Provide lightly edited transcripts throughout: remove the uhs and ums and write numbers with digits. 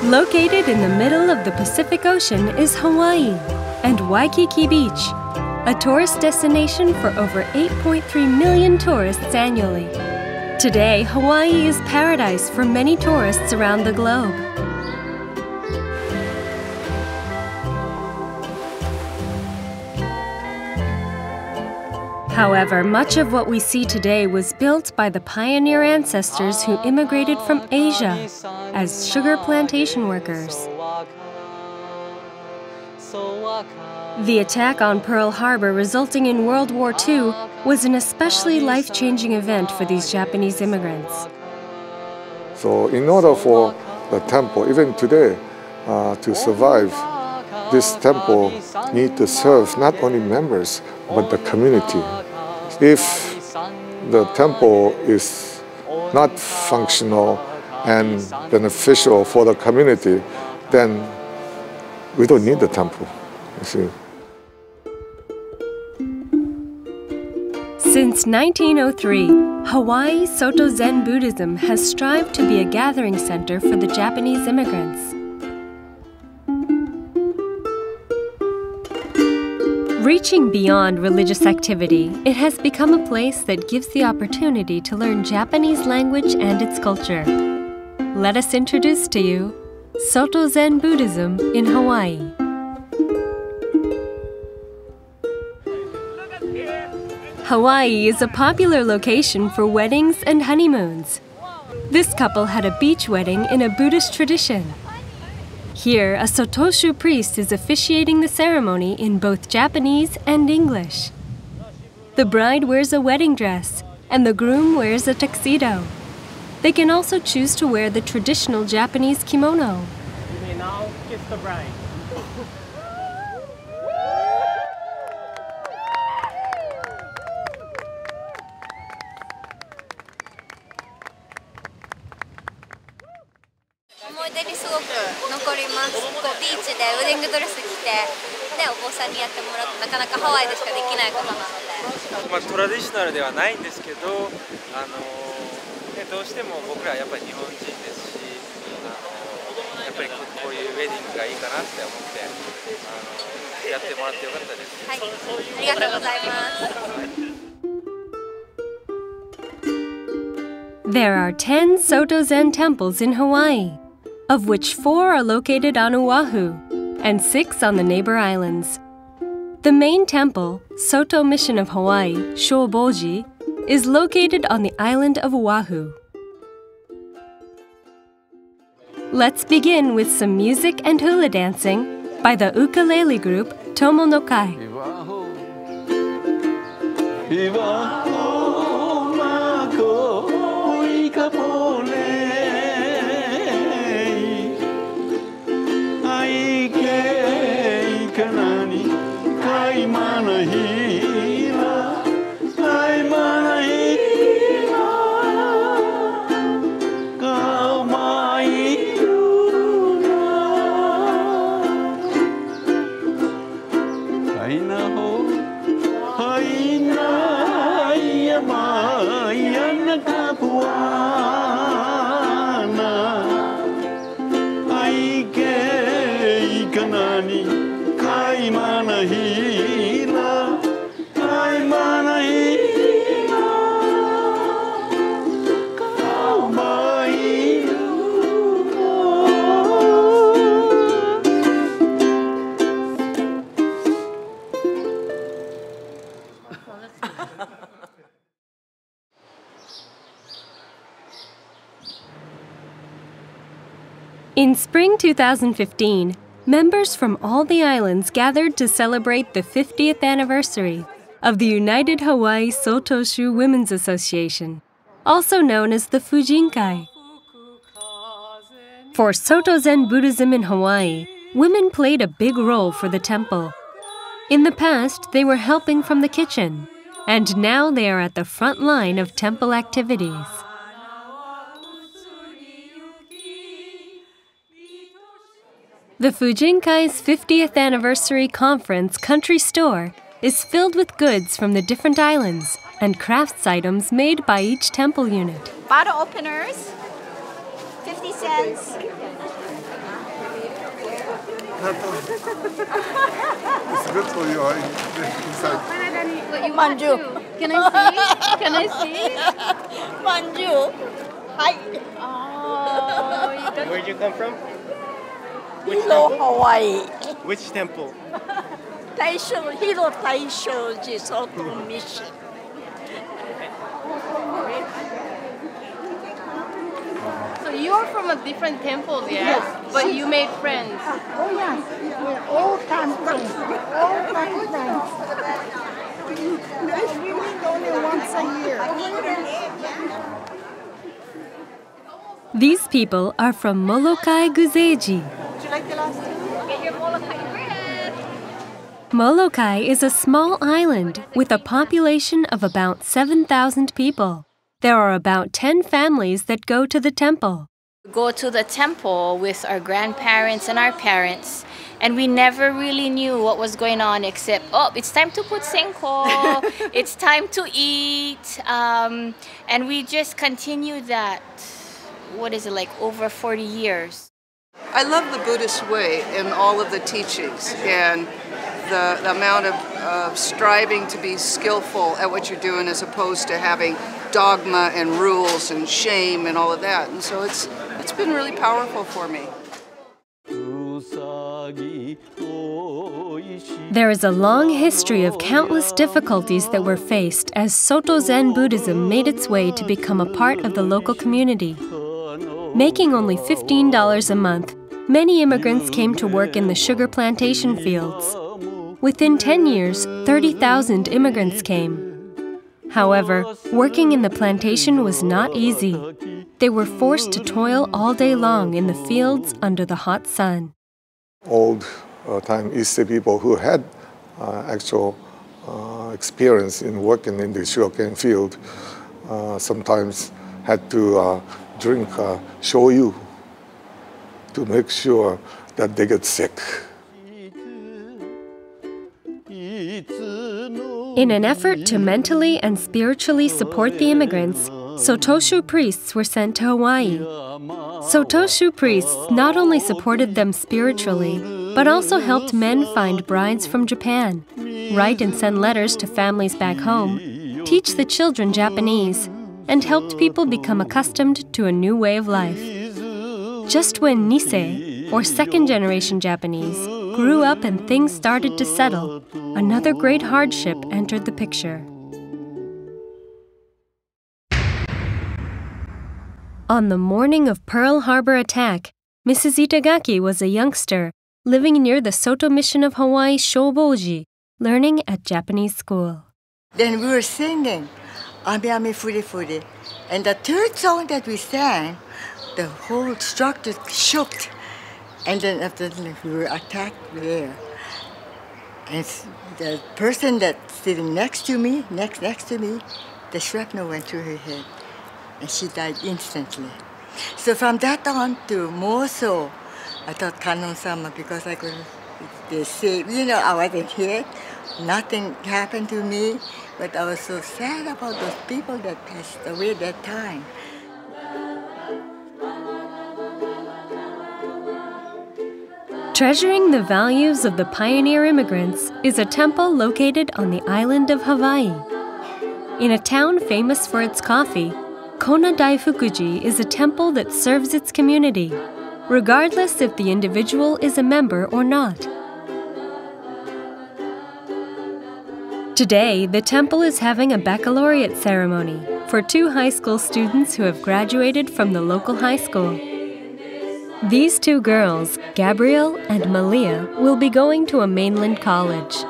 Located in the middle of the Pacific Ocean is Hawaii and Waikiki Beach, a tourist destination for over 8.3 million tourists annually. Today, Hawaii is paradise for many tourists around the globe. However, much of what we see today was built by the pioneer ancestors who immigrated from Asia as sugar plantation workers. The attack on Pearl Harbor resulting in World War II was an especially life-changing event for these Japanese immigrants. So in order for the temple, even today, to survive, this temple needs to serve not only members, but the community. If the temple is not functional and beneficial for the community, then we don't need the temple, you see. Since 1903, Hawaii Soto-Zen Buddhism has strived to be a gathering center for the Japanese immigrants. Reaching beyond religious activity, it has become a place that gives the opportunity to learn Japanese language and its culture. Let us introduce to you Soto-Zen Buddhism in Hawaii. Hawaii is a popular location for weddings and honeymoons. This couple had a beach wedding in a Buddhist tradition. Here, a Sotoshu priest is officiating the ceremony in both Japanese and English. The bride wears a wedding dress, and the groom wears a tuxedo. They can also choose to wear the traditional Japanese kimono. You may now kiss the bride. There are 10 Soto-Zen temples in Hawaii, of which 4 are located on Oahu and 6 on the neighbor islands. The main temple, Soto Mission of Hawaii, Shoboji, is located on the island of Oahu. Let's begin with some music and hula dancing by the ukulele group Tomo no Kai. In spring 2015, members from all the islands gathered to celebrate the 50th anniversary of the United Hawaii Sotoshu Women's Association, also known as the Fujinkai. For Soto-Zen Buddhism in Hawaii, women played a big role for the temple. In the past, they were helping from the kitchen, and now they are at the front line of temple activities. The Fujinkai's 50th Anniversary Conference Country Store is filled with goods from the different islands and crafts items made by each temple unit. Bottle openers, 50 cents. It's good for you inside. Manju. Can I see? Can I see? Manju. Hi. Oh, you got Where'd you come from? Hello, Hawaii. Which temple? Hiro Taishoji Soto Mission. So you're from a different temple, yes? But you made friends. Oh, yes. We're all time friends. All time friends. We meet only once a year. These people are from Molokai Guzeji. Would you like the last two? Get your Molokai bread. Molokai is a small island with a population of about 7,000 people. There are about 10 families that go to the temple. Go to the temple with our grandparents and our parents, and we never really knew what was going on except, oh, it's time to put senko, it's time to eat, and we just continued that, over 40 years. I love the Buddhist way and all of the teachings and the amount of striving to be skillful at what you're doing as opposed to having dogma and rules and shame and all of that. And so it's been really powerful for me. There is a long history of countless difficulties that were faced as sotozen Buddhism made its way to become a part of the local community. Making only $15 a month, many immigrants came to work in the sugar plantation fields. Within 10 years, 30,000 immigrants came. However, working in the plantation was not easy. They were forced to toil all day long in the fields under the hot sun. Old-time East people who had actual experience in working in the sugarcane field sometimes had to drink shoyu to make sure that they get sick. In an effort to mentally and spiritually support the immigrants, Sotoshu priests were sent to Hawaii. Sotoshu priests not only supported them spiritually, but also helped men find brides from Japan, write and send letters to families back home, teach the children Japanese, and helped people become accustomed to a new way of life. Just when Nisei, or second-generation Japanese, grew up and things started to settle, another great hardship entered the picture. On the morning of Pearl Harbor attack, Mrs. Itagaki was a youngster living near the Soto mission of Hawaii, Shoboji, learning at Japanese school. Then we were singing Ami Ami Furi Furi. And the third song that we sang, the whole structure shook. And then after we were attacked there. And the person that's sitting next to me, the shrapnel went through her head. And she died instantly. So from that on to more so, I thought Kanon-sama, because I could, they say, I wasn't here, nothing happened to me, but I was so sad about those people that passed away at that time. Treasuring the values of the pioneer immigrants is a temple located on the island of Hawaii. In a town famous for its coffee, Kona Daifukuji is a temple that serves its community, regardless if the individual is a member or not. Today, the temple is having a baccalaureate ceremony for 2 high school students who have graduated from the local high school. These 2 girls, Gabrielle and Malia, will be going to a mainland college.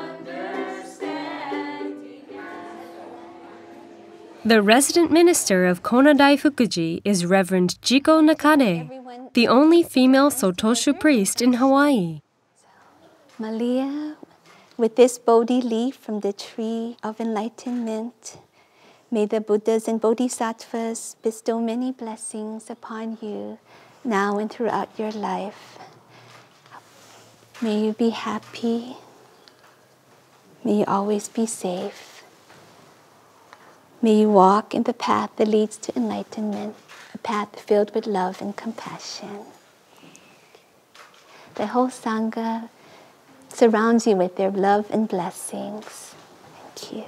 The resident minister of Kona Daifukuji is Reverend Jiko Nakade, the only female Sotoshu priest in Hawaii. Malia, with this Bodhi leaf from the tree of enlightenment, may the Buddhas and Bodhisattvas bestow many blessings upon you now and throughout your life. May you be happy. May you always be safe. May you walk in the path that leads to enlightenment, a path filled with love and compassion. the whole Sangha surrounds you with their love and blessings. Thank you.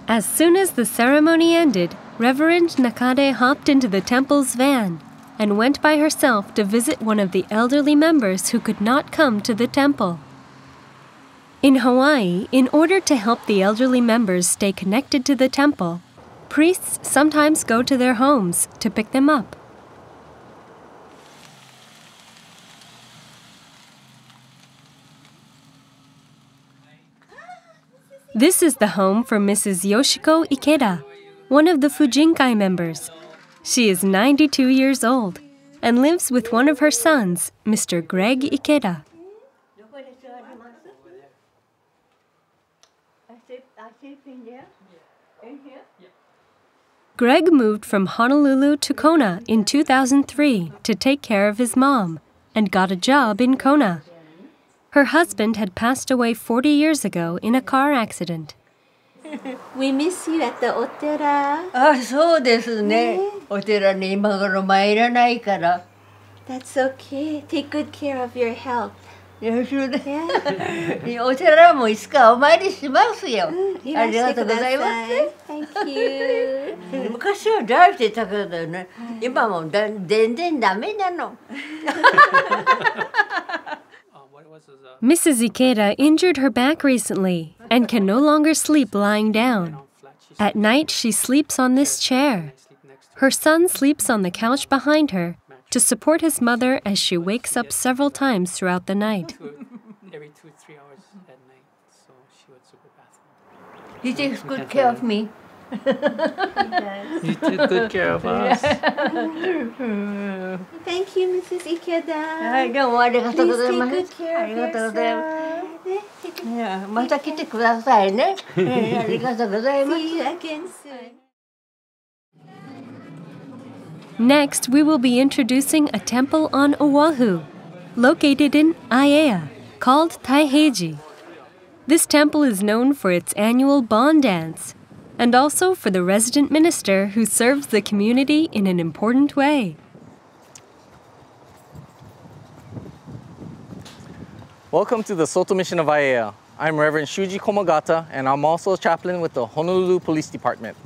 As soon as the ceremony ended, Reverend Nakade hopped into the temple's van and went by herself to visit one of the elderly members who could not come to the temple. In Hawaii, in order to help the elderly members stay connected to the temple, priests sometimes go to their homes to pick them up. This is the home for Mrs. Yoshiko Ikeda, one of the Fujinkai members. She is 92 years old and lives with one of her sons, Mr. Greg Ikeda. Greg moved from Honolulu to Kona in 2003 to take care of his mom and got a job in Kona. Her husband had passed away 40 years ago in a car accident. We miss you at the otera. そうですね。お寺に今頃参らないから。That's okay. Take good care of your health. お寺もいつかお参りしますよ。ありがとうございます。Thank you. 昔は大してたけどね、今も全然ダメなの。Mrs. Ikeda injured her back recently and can no longer sleep lying down. At night, she sleeps on this chair. Her son sleeps on the couch behind her to support his mother as she wakes up several times throughout the night. Every 2-3 hours at night, so she would super bathroom. He takes good care of me. You took good care of us. Thank you, Mrs. Ikeda. はい、どうもありがとうございます。 Please take good care of ありがとうございます。 yourself. また来てくださいね。ありがとうございます。 See you again soon. Next, we will be introducing a temple on Oahu, located in Aiea, called Taiheiji. This temple is known for its annual Bon Dance, and also for the resident minister who serves the community in an important way. Welcome to the Soto Mission of Aiea. I'm Reverend Shuji Komagata, and I'm also a chaplain with the Honolulu Police Department.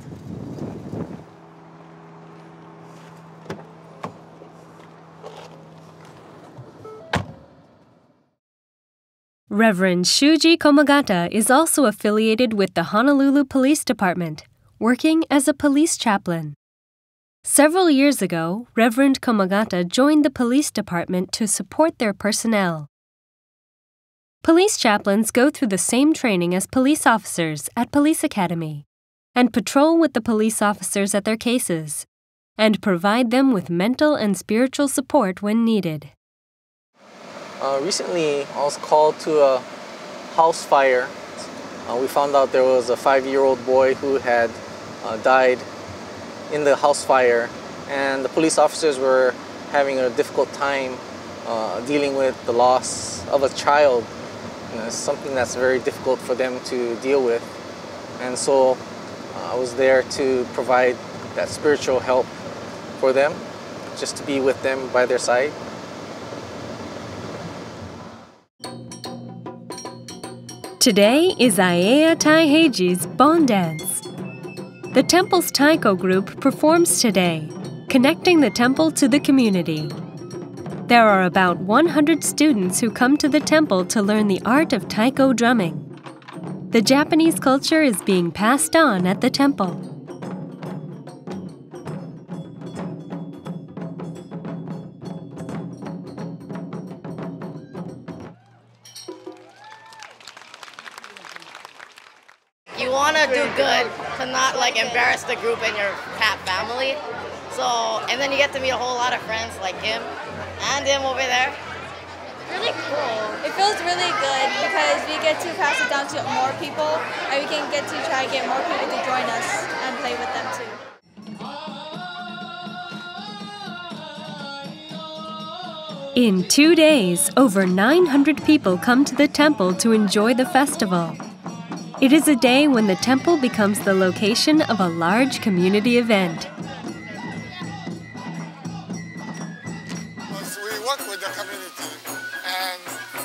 Reverend Shuji Komagata is also affiliated with the Honolulu Police Department, working as a police chaplain. Several years ago, Reverend Komagata joined the police department to support their personnel. Police chaplains go through the same training as police officers at Police Academy and patrol with the police officers at their cases and provide them with mental and spiritual support when needed. Recently, I was called to a house fire. We found out there was a 5-year-old boy who had died in the house fire, and the police officers were having a difficult time dealing with the loss of a child. It's something that's very difficult for them to deal with. And so I was there to provide that spiritual help for them, just to be with them by their side. Today is Aiea Taiheiji's Bon Dance. The temple's taiko group performs today, connecting the temple to the community. There are about 100 students who come to the temple to learn the art of taiko drumming. The Japanese culture is being passed on at the temple. You want to do good to not like embarrass the group and your family. So, and then you get to meet a whole lot of friends like him and him over there. Really cool. It feels really good because we get to pass it down to more people and we can get to try to get more people to join us and play with them too. In 2 days, over 900 people come to the temple to enjoy the festival. It is a day when the temple becomes the location of a large community event. We work with the community, and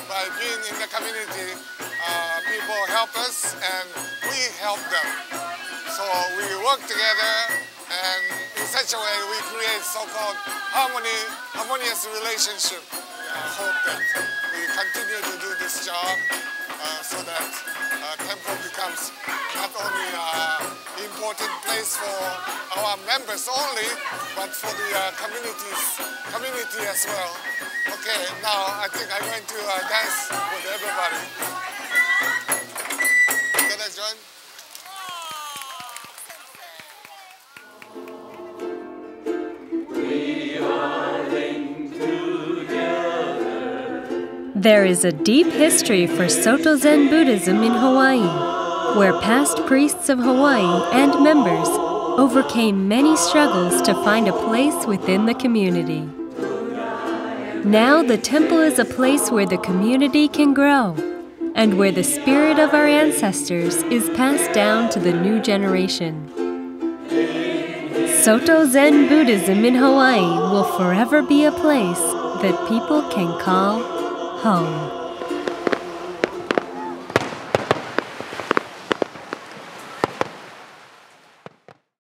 by being in the community, people help us and we help them. So we work together, and in such a way we create so-called harmonious relationship. I hope that we continue to do this job so that temple becomes not only an important place for our members only, but for the community as well. Okay, now I think I'm going to dance with everybody. Can I join? There is a deep history for sotozen Buddhism in Hawaii, where past priests of Hawaii and members overcame many struggles to find a place within the community. Now the temple is a place where the community can grow, and where the spirit of our ancestors is passed down to the new generation. Sotozen Buddhism in Hawaii will forever be a place that people can call home.